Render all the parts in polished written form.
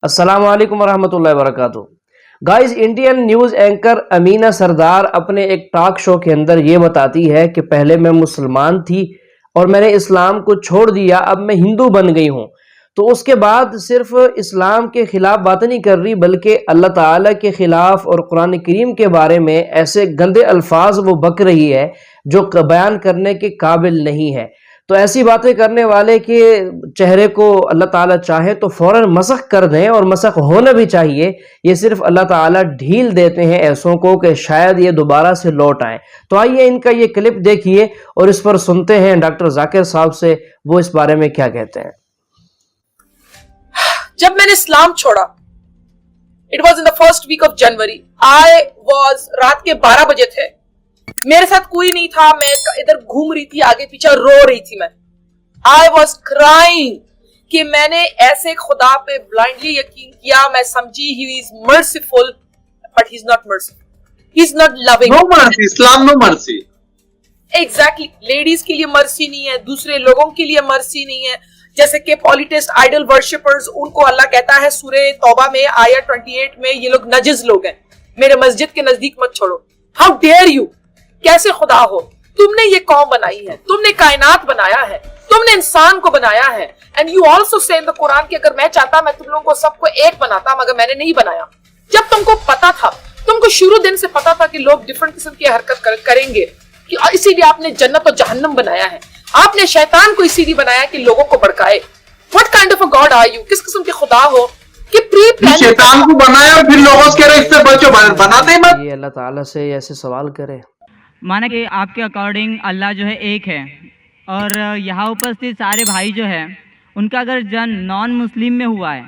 अस्सलाम वालेकुम वरहमतुल्लाहि वबरकातुहू। Guys, Indian news anchor Amina Sardar अपने एक टॉक शो के अंदर ये बताती है कि पहले मैं मुसलमान थी और मैंने इस्लाम को छोड़ दिया, अब मैं हिंदू बन गई हूँ। तो उसके बाद सिर्फ इस्लाम के खिलाफ बात नहीं कर रही, बल्कि अल्लाह ताला के खिलाफ और कुरान करीम के बारे में ऐसे गंदे अल्फाज वो बक रही है जो बयान करने के काबिल नहीं है। तो ऐसी बातें करने वाले के चेहरे को अल्लाह ताला चाहे तो फ़ौरन मसख़ कर दें, और मसख़ होना भी चाहिए। ये सिर्फ अल्लाह ताला ढील देते हैं ऐसों को कि शायद ये दोबारा से लौट आएँ। तो आइए इनका ये क्लिप देखिए और इस पर सुनते हैं डॉक्टर जाकिर साहब से वो इस बारे में क्या कहते हैं। जब मैंने इस्लाम छोड़ा, it was in the first week of January. I was रात के 12 बजे थे, मेरे साथ कोई नहीं था, मैं इधर घूम रही थी, आगे पीछे रो रही थी। मैं आई वॉज क्राइंग कि मैंने ऐसे खुदा पे ब्लाइंडली यकीन किया। मैं समझी he is merciful, but he is not merciful, he is not loving. No mercy, Islam no mercy. Exactly, ladies के लिए मर्सी नहीं है, दूसरे लोगों के लिए मर्सी नहीं है। जैसे कि पॉलिटिस्ट, आइडल वर्शिपर्स, उनको अल्लाह कहता है सूरह तौबा में आयत 28 में, ये लोग नजिस लोग हैं, मेरे मस्जिद के नजदीक मत छोड़ो। हाउ डेयर यू, कैसे खुदा हो? तुमने ये कौम बनाई है, तुमने कायनात बनाया है, तुमने इंसान को बनाया है। And you also say in the Quran कि अगर मैं चाहता मैं तुम लोगों को सबको एक बनाता, मगर मैंने नहीं बनाया। जब तुमको पता था, तुमको शुरू दिन से पता था कि लोग डिफरेंट किस्म की हरकत करेंगे, कि इसीलिए आपने जन्नत और जहन्नम बनाया है। आपने शैतान को इसीलिए बनाया कि लोगों को भड़काए। What kind of a god are you? किस किस्म के खुदा हो कि प्री प्लान शैतान को बनाया और फिर लोगों के इससे बचो, बनाते ही मत। ये अल्लाह ताला से ऐसे सवाल करे। माना कि आपके अकॉर्डिंग अल्लाह जो है एक है, और यहाँ उपस्थित सारे भाई जो है उनका अगर जन्म नॉन मुस्लिम में हुआ है,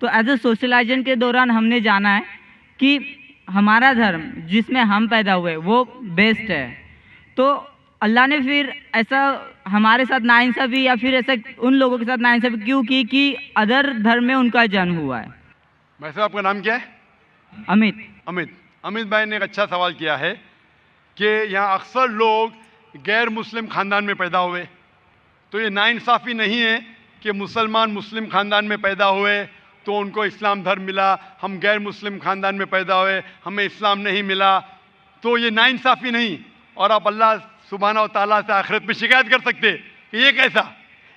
तो एज ए सोशलाइजेशन के दौरान हमने जाना है कि हमारा धर्म जिसमें हम पैदा हुए वो बेस्ट है। तो अल्लाह ने फिर ऐसा हमारे साथ नाइंसाफ़ी या फिर ऐसा उन लोगों के साथ नाइंसाफ़ी क्यों की कि अदर धर्म में उनका जन्म हुआ है? वैसे आपका नाम क्या है? अमित। अमित भाई ने एक अच्छा सवाल किया है कि यहाँ अक्सर लोग गैर मुस्लिम ख़ानदान में पैदा हुए, तो ये नाइंसाफ़ी नहीं है कि मुसलमान मुस्लिम ख़ानदान में पैदा हुए तो उनको इस्लाम धर्म मिला, हम गैर मुस्लिम ख़ानदान में पैदा हुए हमें इस्लाम नहीं मिला, तो ये नाइंसाफ़ी नहीं। और आप अल्लाह सुब्हाना व ताला से आखिरत में शिकायत कर सकते कि ये कैसा।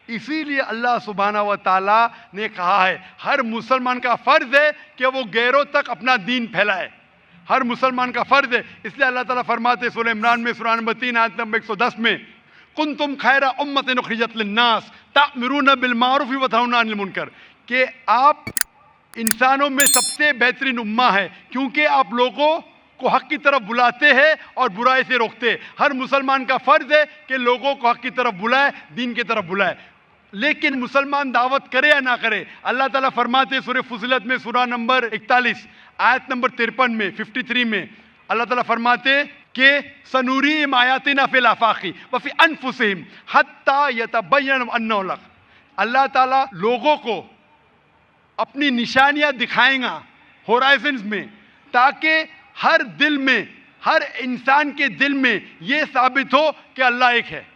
इसीलिए अल्लाह सुब्हाना व ताला ने कहा है हर मुसलमान का फ़र्ज़ है कि वो गैरों तक अपना दीन फैलाए, हर मुसलमान का फ़र्ज़ है। इसलिए अल्लाह ताला फरमाते सूरह इमरान में सूरह नंबर 3 आयत नंबर 110 में, कुंतुम खैरा उम्मतिन उखरिजत लिन्नास तामुरूना बिल मारूफ व तनहौना अनिल मुनकर, कि आप इंसानों में सबसे बेहतरीन उम्मा है क्योंकि आप लोगों को हक़ की तरफ बुलाते हैं और बुराई से रोकते हैं। हर मुसलमान का फ़र्ज़ है कि लोगों को हक़ की तरफ बुलाए, दीन की तरफ बुलाए। लेकिन मुसलमान दावत करे या ना करे, अल्लाह ताला फरमाते सूरह फुसिलत में सूरह नंबर 41 आयत नंबर 53 में 53 में अल्लाह ताला फरमाते कि सनूरीहिम आयातिना फिल आफाक़ि व फ़ी अनफुसिहिम हत्ता यतबय्यन अन्नहु हक़। अल्लाह ताला लोगों को अपनी निशानियाँ दिखाएगा होराइज़न्स में, ताकि हर दिल में, हर इंसान के दिल में ये साबित हो कि अल्लाह एक है।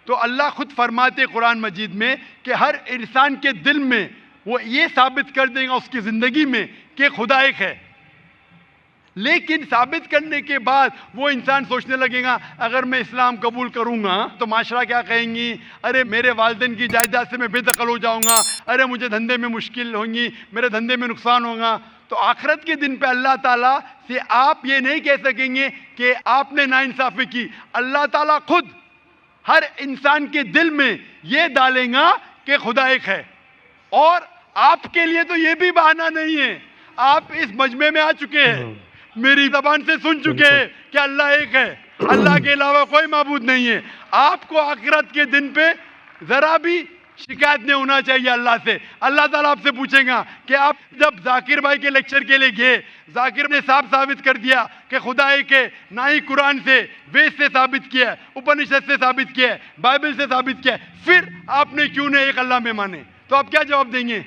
तो अल्लाह खुद फरमाते कुरान मजीद में कि हर इंसान के दिल में वो ये साबित कर देगा उसकी ज़िंदगी में कि खुदा एक है। लेकिन साबित करने के बाद वो इंसान सोचने लगेगा अगर मैं इस्लाम कबूल करूँगा तो माशरा क्या कहेंगी, अरे मेरे वालिदैन की जायदाद से मैं बेदखल हो जाऊँगा, अरे मुझे धंधे में मुश्किल होंगी, मेरे धंधे में नुकसान होगा। तो आखिरत के दिन पे अल्लाह ताला से आप ये नहीं कह सकेंगे कि आपने नाइंसाफ़ी की। अल्लाह ताला खुद हर इंसान के दिल में ये डालेगा कि खुदा एक है। और आपके लिए तो ये भी बहाना नहीं है, आप इस मजमे में आ चुके हैं, मेरी ज़बान से सुन चुके हैं कि अल्लाह एक है, अल्लाह के अलावा कोई माबूद नहीं है। आपको आखिरत के दिन पे ज़रा भी शिकायत नहीं होना चाहिए अल्लाह से। अल्लाह ताला आपसे पूछेगा कि आप जब जाकिर भाई के लेक्चर के लिए गए, जाकिर ने साफ साबित कर दिया कि खुदा एक है, ना ही कुरान से, वेद से साबित किया है, उपनिषद से साबित किया है, बाइबल से साबित किया है, फिर आपने क्यों नहीं एक अल्लाह में माने? तो आप क्या जवाब देंगे?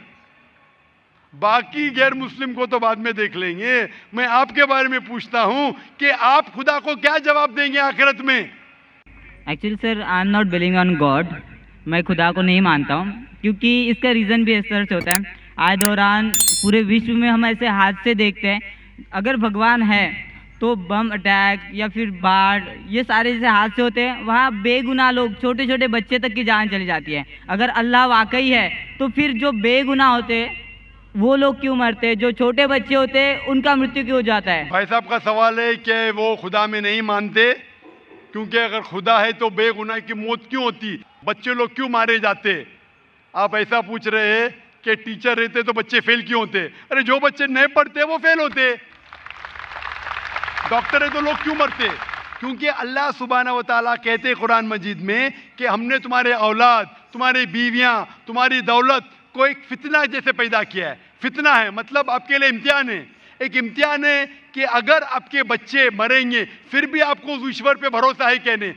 बाकी गैर मुस्लिम को तो बाद में देख लेंगे, मैं आपके बारे में पूछता हूँ कि आप खुदा को क्या जवाब देंगे आखिरत में? Actually sir, I am not believing on God. मैं खुदा को नहीं मानता हूँ, क्योंकि इसका रीज़न भी इस तरह से होता है। आए दौरान पूरे विश्व में हम ऐसे हादसे देखते हैं। अगर भगवान है तो बम अटैक या फिर बाढ़, ये सारे जैसे हादसे होते हैं, वहाँ बेगुनाह लोग, छोटे छोटे बच्चे तक की जान चली जाती है। अगर अल्लाह वाकई है तो फिर जो बेगुनाह होते वो लोग क्यों मरते, जो छोटे बच्चे होते उनका मृत्यु क्यों हो जाता है? भाई साहब का सवाल है कि वो खुदा में नहीं मानते, क्योंकि अगर खुदा है तो बेगुनाह की मौत क्यों होती, बच्चे लोग क्यों मारे जाते। आप ऐसा पूछ रहे हैं कि टीचर रहते तो बच्चे फेल क्यों होते। अरे जो बच्चे नहीं पढ़ते वो फेल होते। डॉक्टर है तो लोग क्यों मरते, क्योंकि अल्लाह सुब्हाना व तआला कहते कुरान मजीद में कि हमने तुम्हारे औलाद, तुम्हारी बीवियां, तुम्हारी दौलत को एक फितना जैसे पैदा किया है। फितना है मतलब आपके लिए इम्तिहान है। एक इम्तिहान है कि अगर आपके बच्चे मरेंगे फिर भी आपको उस ईश्वर पे भरोसा है कहने।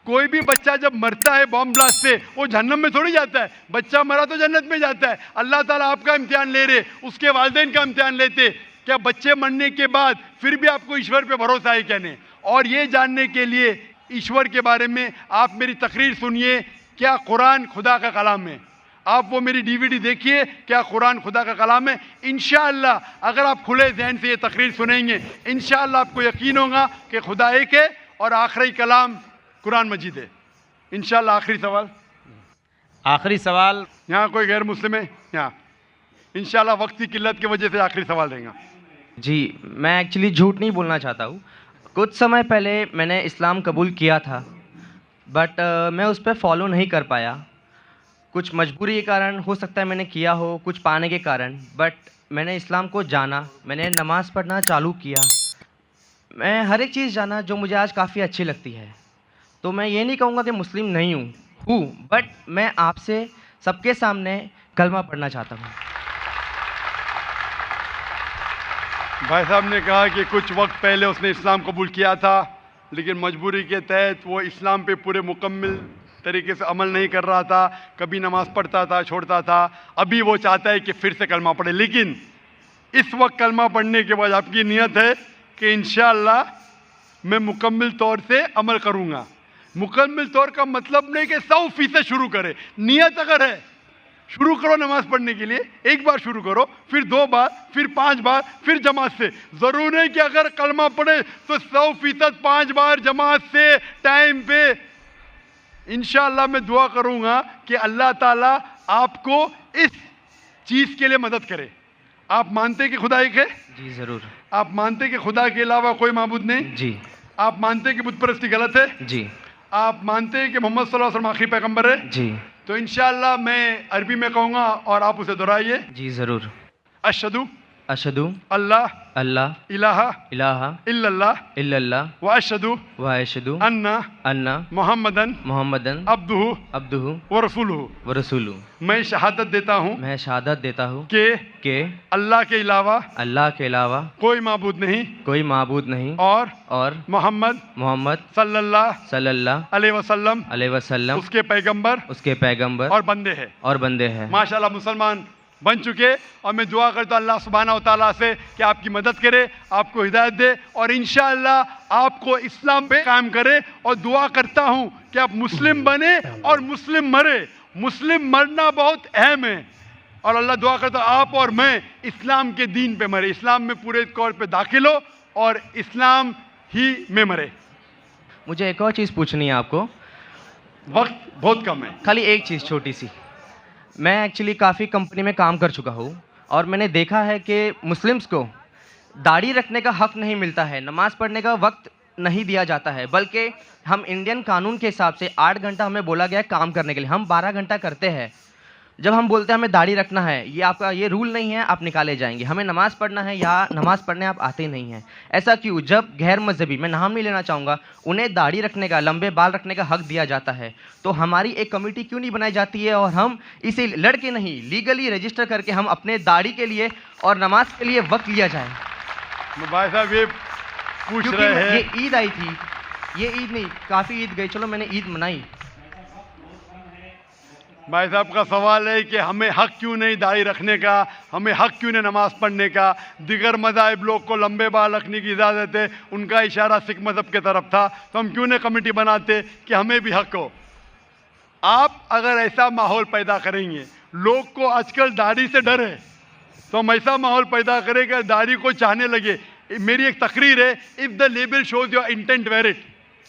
कोई भी बच्चा जब मरता है बॉम्ब ब्लास्ट से वो जहन्नम में थोड़ी जाता है, बच्चा मरा तो जन्नत में जाता है। अल्लाह ताला आपका इम्तिहान ले रहे, उसके वालिदैन का इम्तिहान लेते, क्या बच्चे मरने के बाद फिर भी आपको ईश्वर पे भरोसा है कहने। और ये जानने के लिए ईश्वर के बारे में आप मेरी तकरीर सुनिए, क्या कुरान खुदा का कलाम है। आप वो मेरी डीवीडी देखिए, क्या कुरान खुदा का कलाम है। इंशाअल्लाह अगर आप खुले जहन से ये तकरीर सुनेंगे, इंशाअल्लाह आपको यकीन होगा कि खुदा एक है और आखिरी कलाम कुरान मजीद है। इंशाअल्लाह आखिरी सवाल, यहाँ कोई गैर मुस्लिम है यहाँ? इंशाअल्लाह वक्त की किल्लत की वजह से आखिरी सवाल देगा। जी, मैं एक्चुअली झूठ नहीं बोलना चाहता हूँ। कुछ समय पहले मैंने इस्लाम कबूल किया था, बट मैं उस पर फॉलो नहीं कर पाया। कुछ मजबूरी के कारण हो सकता है मैंने किया हो, कुछ पाने के कारण, बट मैंने इस्लाम को जाना, मैंने नमाज़ पढ़ना चालू किया, मैं हर एक चीज़ जाना जो मुझे आज काफ़ी अच्छी लगती है। तो मैं ये नहीं कहूँगा कि मुस्लिम नहीं हूँ, बट मैं आपसे सबके सामने कलमा पढ़ना चाहता हूँ। भाई साहब ने कहा कि कुछ वक्त पहले उसने इस्लाम कबूल किया था, लेकिन मजबूरी के तहत वो इस्लाम पे पूरे मुकम्मल तरीके से अमल नहीं कर रहा था, कभी नमाज़ पढ़ता था, छोड़ता था। अभी वो चाहता है कि फिर से कलमा पढ़े, लेकिन इस वक्त कलमा पढ़ने के बाद आपकी नियत है कि इंशाअल्लाह मैं मुकम्मल तौर से अमल करूँगा। मुकम्मल तौर का मतलब नहीं कि 100% शुरू करे, नियत अगर है शुरू करो नमाज पढ़ने के लिए, एक बार शुरू करो, फिर 2 बार, फिर 5 बार, फिर जमात से। ज़रूर नहीं कि अगर कलमा पढ़े तो 100% 5 बार जमात से टाइम पे। इंशाअल्लाह मैं दुआ करूँगा कि अल्लाह ताला आपको इस चीज़ के लिए मदद करे। आप मानते हैं कि खुदा एक है? जी ज़रूर। आप मानते हैं कि खुदा के अलावा कोई माबूद नहीं? जी। आप मानते हैं कि बुत परस्ती गलत है? जी। आप मानते हैं कि मोहम्मद सल्लल्लाहु अलैहि वसल्लम आखिरी पैगंबर है? जी। तो इंशाअल्लाह मैं अरबी में कहूँगा और आप उसे दोहराइए। जी ज़रूर। अशहदु अशहदु अल्लाह अल्लाह इलाहा इलाहा इल्लल्लाह इल्लल्लाह व अशहदु व अशहदु अन्ना मुहम्मदन अब्दुहु अब्दुहु व रसूलुहु। व रसूलुहु। मैं शहादत देता हूँ मैं शहादत देता हूँ कि अल्लाह के अलावा कोई माबूद नहीं और मोहम्मद सल्लल्लाहु अलैहि वसल्लम उसके पैगंबर और बंदे हैं। माशाल्लाह मुसलमान बन चुके। और मैं दुआ करता हूँ अल्लाह सुब्हाना व तआला से कि आपकी मदद करे, आपको हिदायत दे और इंशाअल्लाह आपको इस्लाम पे कायम करे। और दुआ करता हूँ कि आप मुस्लिम बने और मुस्लिम मरे। मुस्लिम मरना बहुत अहम है और अल्लाह दुआ करता हूँ आप और मैं इस्लाम के दीन पे मरे, इस्लाम में पूरे तौर पे दाखिल हो और इस्लाम ही में मरे। मुझे एक और चीज़ पूछनी है आपको, वक्त बहुत कम है। खाली एक चीज़ छोटी सी। मैं एक्चुअली काफ़ी कंपनी में काम कर चुका हूँ और मैंने देखा है कि मुस्लिम्स को दाढ़ी रखने का हक़ नहीं मिलता है, नमाज़ पढ़ने का वक्त नहीं दिया जाता है, बल्कि हम इंडियन कानून के हिसाब से 8 घंटा हमें बोला गया है काम करने के लिए, हम 12 घंटा करते हैं। जब हम बोलते हैं हमें दाढ़ी रखना है, ये आपका ये रूल नहीं है, आप निकाले जाएंगे। हमें नमाज़ पढ़ना है, यहाँ नमाज़ पढ़ने आप आते नहीं हैं। ऐसा क्यों? जब गैर मजहबी, मैं नाम नहीं लेना चाहूँगा, उन्हें दाढ़ी रखने का, लंबे बाल रखने का हक़ दिया जाता है, तो हमारी एक कमेटी क्यों नहीं बनाई जाती है और हम इसे लड़के नहीं लीगली रजिस्टर करके हम अपने दाढ़ी के लिए और नमाज के लिए वक्त लिया जाए। भाई साहब ये पूछ रहे हैं, ये ईद आई थी, ये ईद नहीं, काफ़ी ईद गई, चलो मैंने ईद मनाई। भाई साहब का सवाल है कि हमें हक क्यों नहीं दाढ़ी रखने का, हमें हक क्यों नहीं नमाज पढ़ने का। दिगर मज़ाहिब लोग को लंबे बाल रखने की इजाज़त है, उनका इशारा सिख मज़हब के तरफ था, तो हम क्यों नहीं कमेटी बनाते कि हमें भी हक हो। आप अगर ऐसा माहौल पैदा करेंगे, लोग को आजकल दाढ़ी से डर है, तो हम ऐसा माहौल पैदा करें कि दाढ़ी को चाहने लगे। मेरी एक तकरीर है, if the label shows your intent wear it,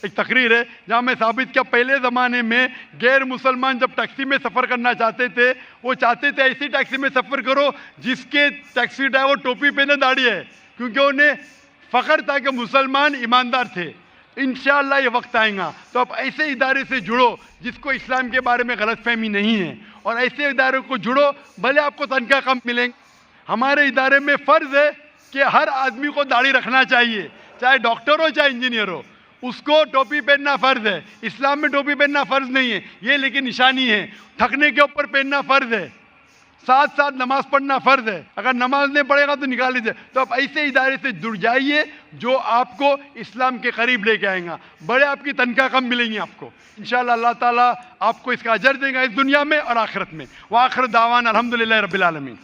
एक तकरीर है जहाँ मैं साबित किया पहले ज़माने में गैर मुसलमान जब टैक्सी में सफ़र करना चाहते थे, वो चाहते थे ऐसी टैक्सी में सफ़र करो जिसके टैक्सी ड्राइवर टोपी पहने दाढ़ी है, क्योंकि उन्हें फ़ख्र था कि मुसलमान ईमानदार थे। इंशाअल्लाह ये वक्त आएगा तो आप ऐसे इदारे से जुड़ो जिसको इस्लाम के बारे में गलतफहमी नहीं है, और ऐसे इदारों को जुड़ो, भले आपको तनख्वाह कम मिलेंगे। हमारे इदारे में फ़र्ज़ है कि हर आदमी को दाढ़ी रखना चाहिए, चाहे डॉक्टर हो चाहे इंजीनियर हो, उसको टोपी पहनना फ़र्ज़ है। इस्लाम में टोपी पहनना फ़र्ज़ नहीं है, ये लेकिन निशानी है। थकने के ऊपर पहनना फ़र्ज़ है, साथ साथ नमाज पढ़ना फ़र्ज़ है। अगर नमाज नहीं पढ़ेगा तो निकाल लीजिए। तो आप ऐसे इदारे से जुड़ जाइए जो आपको इस्लाम के करीब लेके आएगा, बड़े आपकी तनख्वाह कम मिलेंगी आपको। इंशाअल्लाह अल्लाह ताला आपको इसका अजर देगा इस दुनिया में और आखिरत में। व आखिर दावाना अल्हम्दुलिल्लाहि रब्बिल आलमीन।